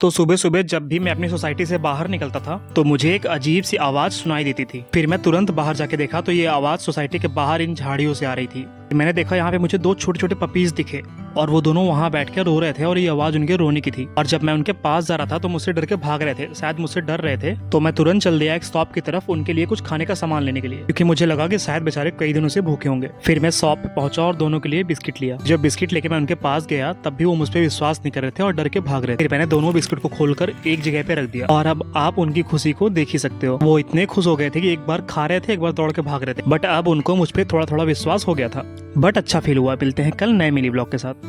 तो सुबह सुबह जब भी मैं अपनी सोसाइटी से बाहर निकलता था तो मुझे एक अजीब सी आवाज सुनाई देती थी। फिर मैं तुरंत बाहर जाके देखा तो ये आवाज सोसाइटी के बाहर इन झाड़ियों से आ रही थी। मैंने देखा यहाँ पे मुझे दो छोटे छोटे पपीज दिखे और वो दोनों वहाँ बैठ के रो रहे थे और ये आवाज उनके रोने की थी। और जब मैं उनके पास जा रहा था तो मुझसे डर के भाग रहे थे, शायद मुझसे डर रहे थे। तो मैं तुरंत चल दिया एक शॉप की तरफ उनके लिए कुछ खाने का सामान लेने के लिए, क्योंकि मुझे लगा कि शायद बेचारे कई दिनों से भूखे होंगे। फिर मैं शॉप पे पहुंचा और दोनों के लिए बिस्किट लिया। जब बिस्किट लेके मैं उनके पास गया तब भी वो मुझ पर विश्वास नहीं कर रहे थे और डर के भाग रहे थे। फिर मैंने दोनों बिस्किट को खोलकर एक जगह पे रख दिया और अब आप उनकी खुशी को देख ही सकते हो। वो इतने खुश हो गए थे कि एक बार खा रहे थे, एक बार दौड़ के भाग रहे थे। बट अब उनको मुझ पर थोड़ा थोड़ा विश्वास हो गया था। बट अच्छा फील हुआ। मिलते हैं कल नए मिनी ब्लॉग के साथ।